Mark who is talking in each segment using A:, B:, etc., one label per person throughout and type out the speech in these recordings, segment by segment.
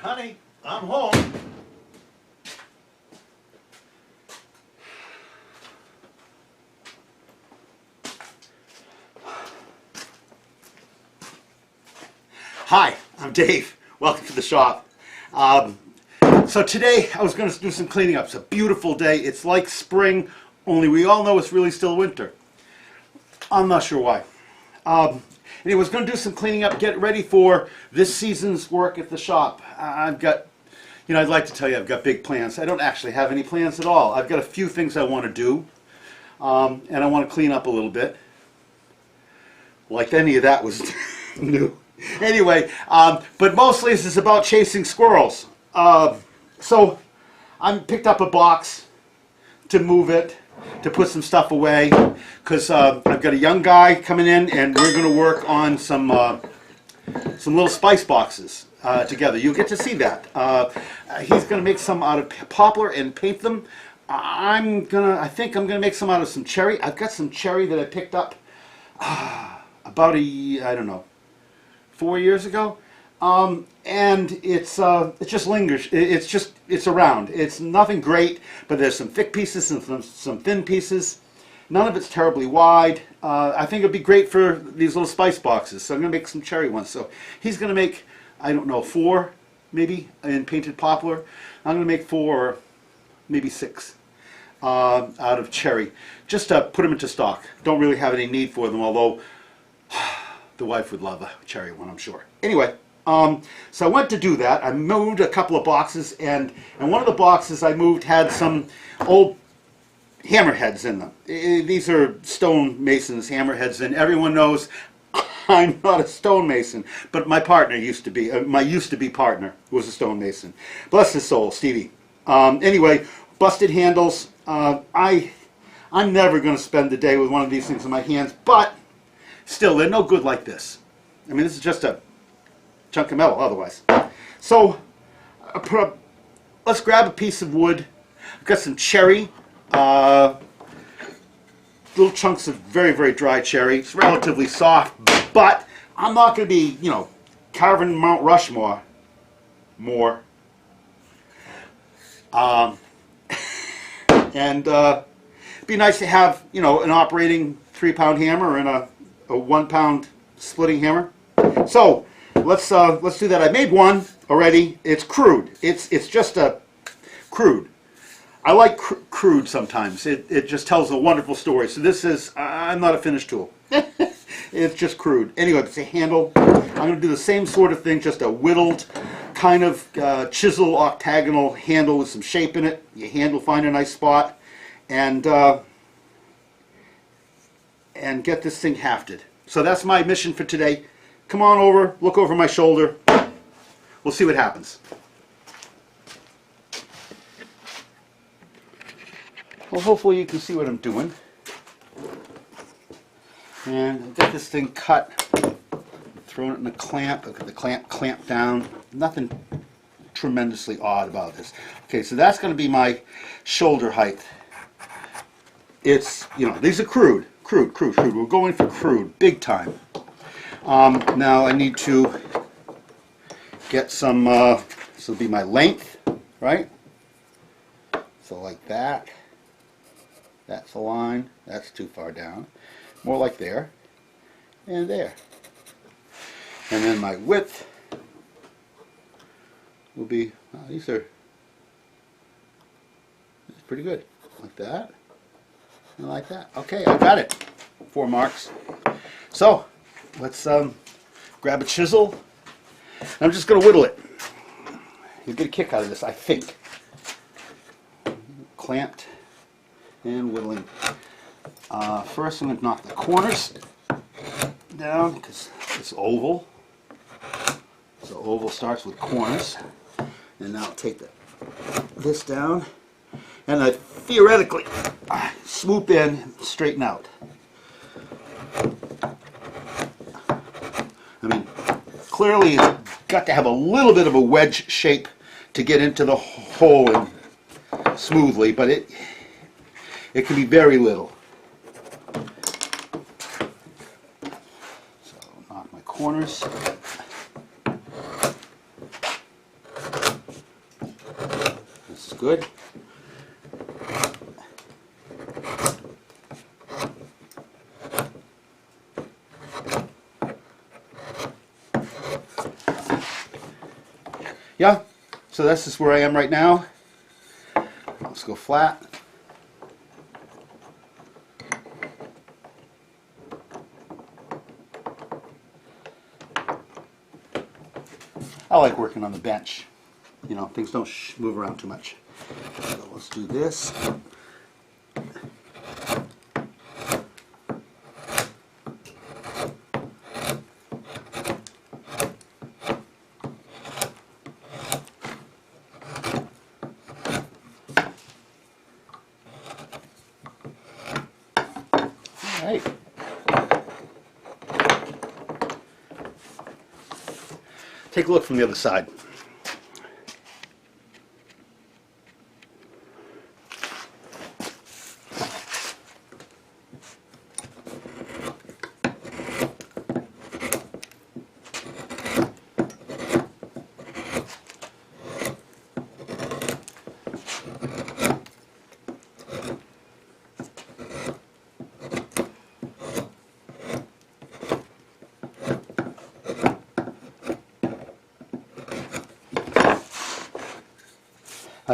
A: Honey, I'm home. Hi, I'm Dave. Welcome to the shop. So today I was going to do some cleaning up. It's a beautiful day. It's like spring, only we all know it's really still winter. I'm not sure why. Anyway, I was going to do some cleaning up, get ready for this season's work at the shop. I've got, I'd like to tell you I've got big plans. I don't actually have any plans at all. I've got a few things I want to do, and I want to clean up a little bit. Like any of that was new. Anyway, but mostly this is about chasing squirrels. So I picked up a box to move it, to put some stuff away, because I've got a young guy coming in, and we're going to work on some little spice boxes together. You'll get to see that. He's going to make some out of poplar and paint them. I think I'm going to make some out of some cherry. I've got some cherry that I picked up about I don't know, 4 years ago. And it just lingers. It's around. It's nothing great, but there's some thick pieces and some thin pieces. None of it's terribly wide. I think it'd be great for these little spice boxes. So I'm going to make some cherry ones. So he's going to make, I don't know, 4 maybe in painted poplar. I'm going to make 4 or maybe 6 out of cherry, just to put them into stock. Don't really have any need for them, although the wife would love a cherry one, I'm sure. Anyway. So I went to do that. I moved a couple of boxes, and one of the boxes I moved had some old hammerheads in them. These are stonemasons hammerheads, and everyone knows I'm not a stonemason, but my partner used to be. My used-to-be partner was a stonemason. Bless his soul, Stevie. Anyway, busted handles. I'm never going to spend the day with one of these things in my hands, but still, they're no good like this. I mean, this is just a chunk of metal otherwise. So let's grab a piece of wood. I've got some cherry, little chunks of very, very dry cherry. It's relatively soft, but I'm not going to be, carving Mount Rushmore more. And it'd be nice to have, an operating 3-pound hammer and a 1-pound splitting hammer. So let's do that. I made one already. It's crude. It's just a crude. I like crude sometimes. It just tells a wonderful story. So this is, I'm not a finished tool. It's just crude. Anyway, it's a handle. I'm going to do the same sort of thing, just a whittled kind of chisel octagonal handle with some shape in it. You find a nice spot, and get this thing hafted. So that's my mission for today. Come on over, look over my shoulder. We'll see what happens. Well, hopefully you can see what I'm doing. And I've got this thing cut. Throwing it in the clamp. I've got the clamp down. Nothing tremendously odd about this. Okay, so that's going to be my shoulder height. It's, these are crude. Crude. We're going for crude, big time. Now I need to get some, this will be my length, right? So like that. That's the line. That's too far down. More like there. And there. And then my width will be, these are pretty good. Like that. And like that. Okay, I got it. 4 marks. So, let's grab a chisel. I'm just going to whittle it. You'll get a kick out of this, I think. Clamped and whittling. First, I'm going to knock the corners down because it's oval. So oval starts with corners. And now I'll take this down. And I theoretically swoop in and straighten out. I mean, clearly it's got to have a little bit of a wedge shape to get into the hole and smoothly, but it can be very little. So knock my corners. good. Yeah, so this is where I am right now. Let's go flat. I like working on the bench. You know, things don't move around too much. So let's do this. All right. Take a look from the other side.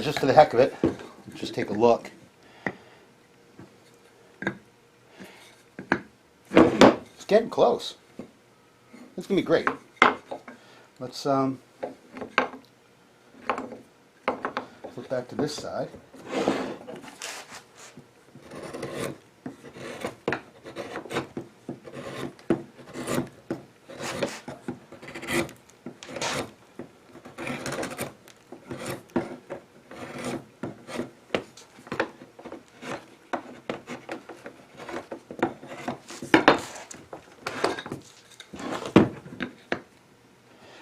A: Just for the heck of it, just take a look. It's getting close. It's gonna be great. Let's flip back to this side.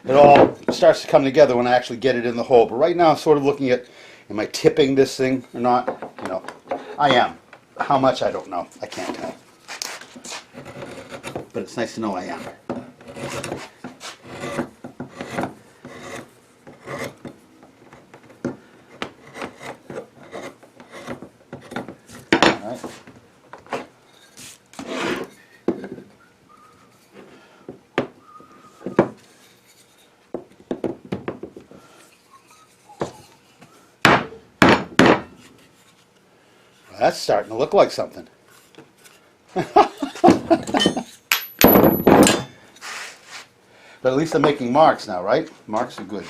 A: It all starts to come together when I actually get it in the hole. But right now I'm sort of looking at, am I tipping this thing or not? You know, I am. How much, I don't know. I can't tell. But it's nice to know I am. All right. That's starting to look like something. But at least I'm making marks now, right? Marks are good.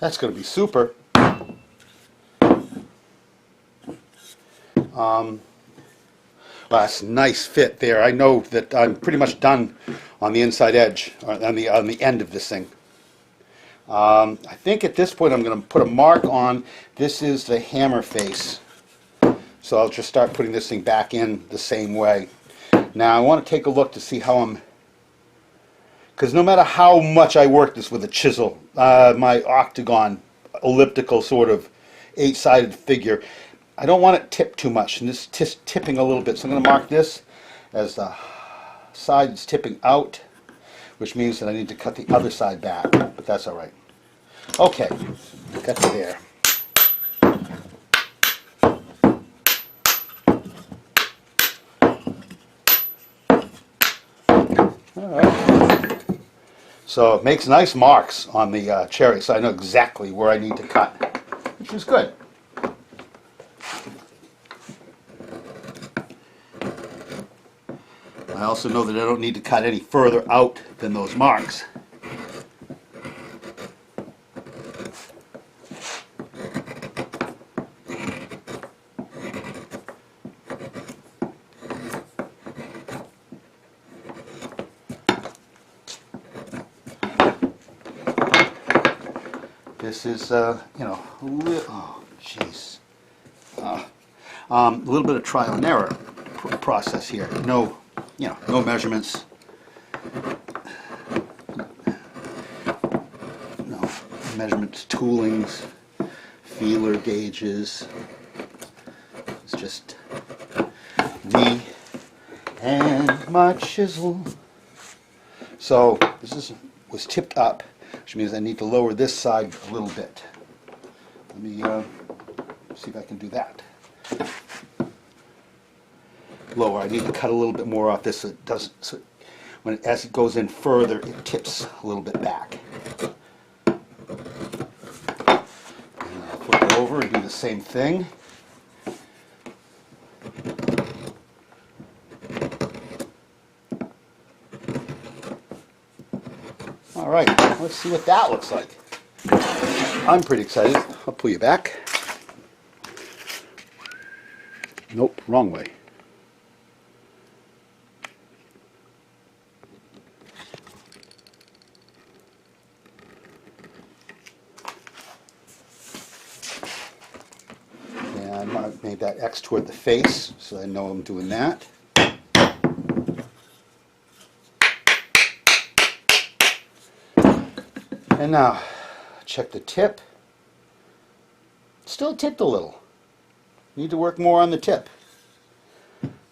A: That's going to be super. Well, that's a nice fit there. I know that I'm pretty much done on the inside edge, or on the end of this thing. I think at this point I'm going to put a mark on. This is the hammer face. So I'll just start putting this thing back in the same way. Now I want to take a look to see how I'm, because no matter how much I work this with a chisel, my octagon, elliptical sort of 8-sided figure, I don't want it tipped too much, and this is tipping a little bit. So I'm going to mark this as the side that's tipping out, which means that I need to cut the other side back, but that's all right. Okay, got to there. All right. So it makes nice marks on the cherry, so I know exactly where I need to cut, which is good. I also know that I don't need to cut any further out than those marks. This is, you know, oh, jeez. A little bit of trial and error process here. No, you know, no measurements. No measurements, toolings, feeler gauges. It's just me and my chisel. So this was tipped up, which means I need to lower this side a little bit. Let me see if I can do that. Lower. I need to cut a little bit more off this so it doesn't. So as it goes in further, it tips a little bit back. And I'll flip it over and do the same thing. All right, let's see what that looks like. I'm pretty excited. I'll pull you back. Nope, wrong way. And I made that X toward the face, so I know I'm doing that. And now, check the tip. Still tipped a little. Need to work more on the tip.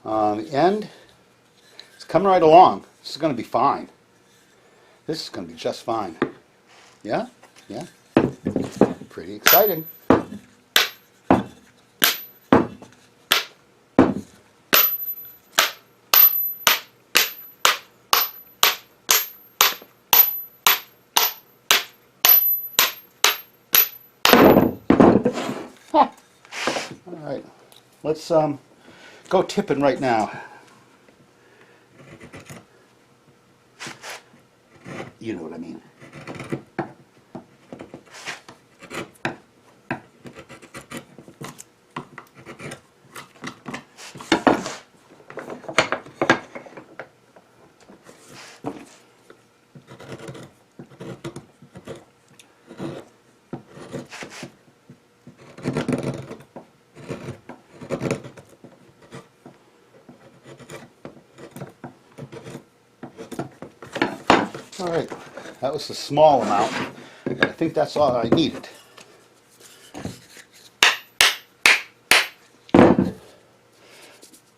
A: On the end, it's coming right along. This is going to be fine. This is going to be just fine. Yeah? Yeah? Pretty exciting. Huh. All right, let's go tipping right now. You know what I mean. All right, that was a small amount, but I think that's all I needed.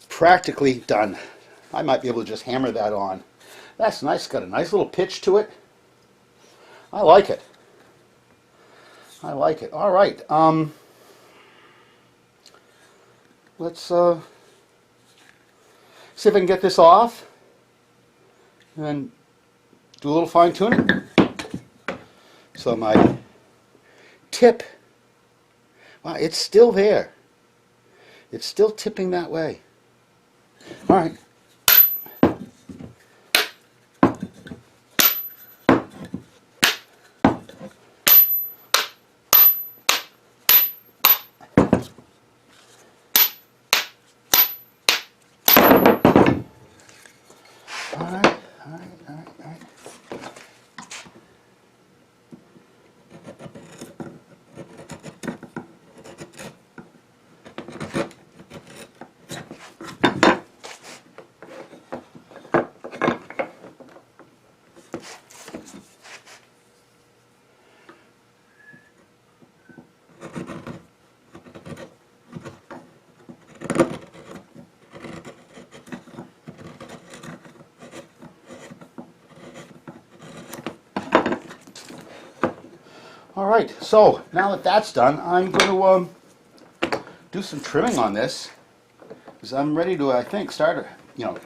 A: Practically done. I might be able to just hammer that on. That's nice, got a nice little pitch to it. I like it. I like it. All right, let's see if I can get this off and do a little fine tuning. So my tip, wow, it's still there. It's still tipping that way. All right. All right, so now that that's done, I'm going to do some trimming on this because I'm ready to, I think, start,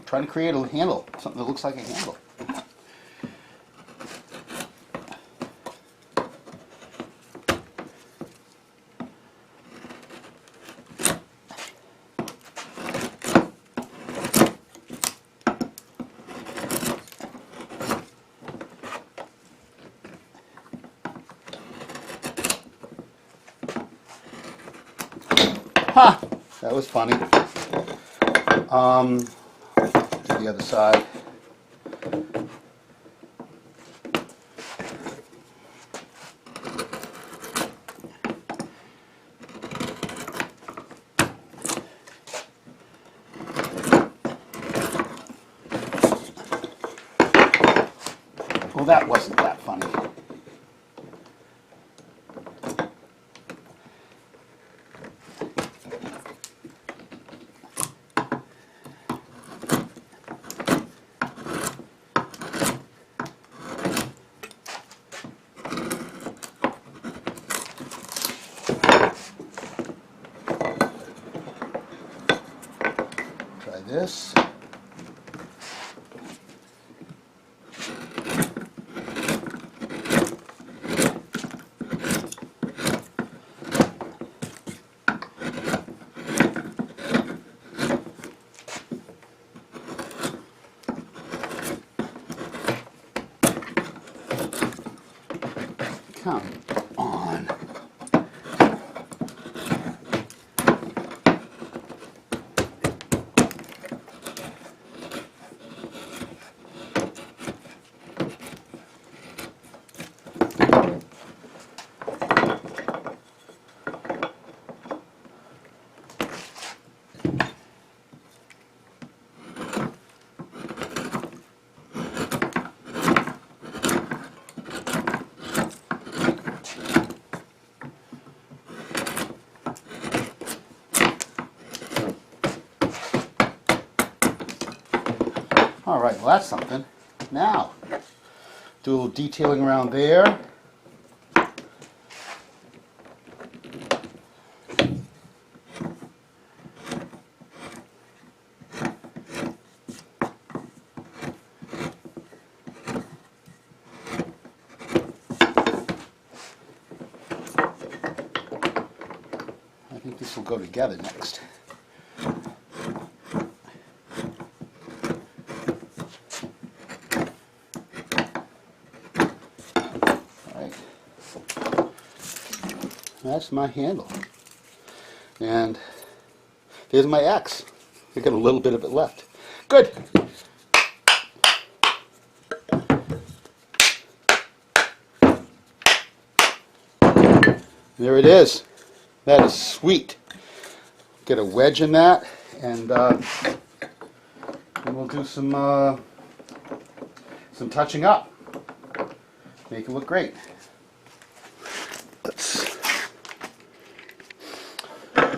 A: trying to create a handle, something that looks like a handle. Ha! That was funny. Do the other side. funny. Try this. Come on. All right, well that's something. Now, do a little detailing around there. I think this will go together next. That's my handle. And there's my X. I got a little bit of it left. Good. There it is. That is sweet. Get a wedge in that, and we'll do some touching up. Make it look great.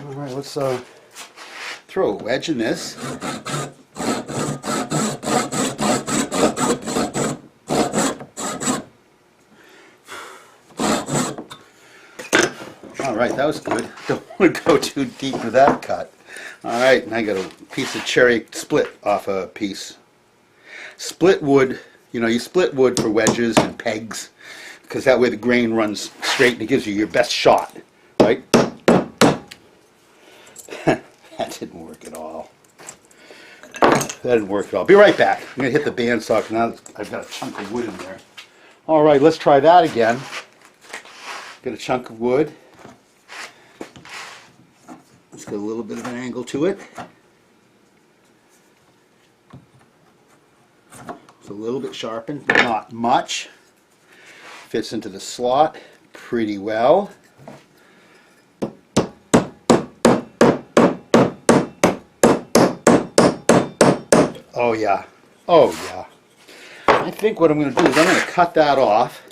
A: All right, let's throw a wedge in this. All right, that was good. Don't want to go too deep with that cut. All right, and I got a piece of cherry split off a piece. Split wood, you split wood for wedges and pegs, because that way the grain runs straight and it gives you your best shot, right? That didn't work at all. That didn't work at all. Be right back. I'm going to hit the bandsaw because now I've got a chunk of wood in there. All right, let's try that again. Get a chunk of wood. Let's get a little bit of an angle to it. It's a little bit sharpened, but not much. Fits into the slot pretty well. Oh yeah, oh yeah. I think what I'm going to do is I'm going to cut that off.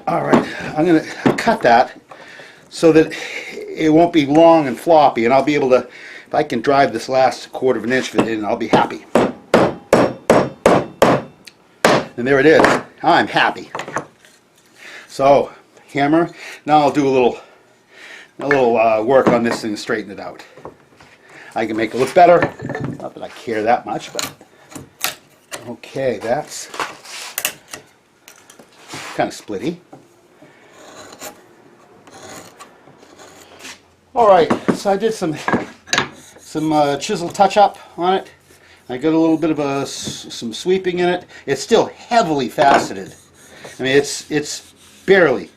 A: All right, I'm going to cut that so that it won't be long and floppy, and I'll be able to, if I can drive this last 1/4 of an inch of it in, I'll be happy. And there it is. I'm happy. So, hammer. Now I'll do a little work on this thing and straighten it out. I can make it look better. Not that I care that much, but okay, that's kind of splitty. All right, so I did some chisel touch-up on it. I got a little bit of some sweeping in it. It's still heavily faceted. I mean, it's barely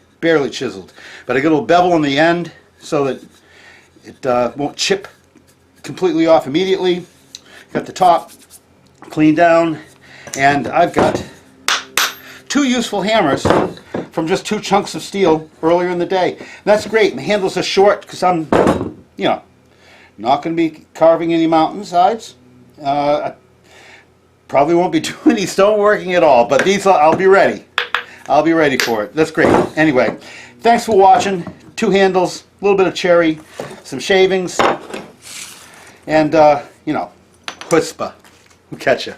A: chiseled, but I got a little bevel on the end so that it won't chip completely off immediately. Got the top cleaned down, and I've got 2 useful hammers from just 2 chunks of steel earlier in the day. And that's great. My handles are short because I'm, you know, not going to be carving any mountainsides. I probably won't be doing any stoneworking at all, but these I'll be ready. I'll be ready for it. That's great. Anyway, thanks for watching. 2 handles, a little bit of cherry, some shavings, and, you know, chutzpah. We'll catch ya.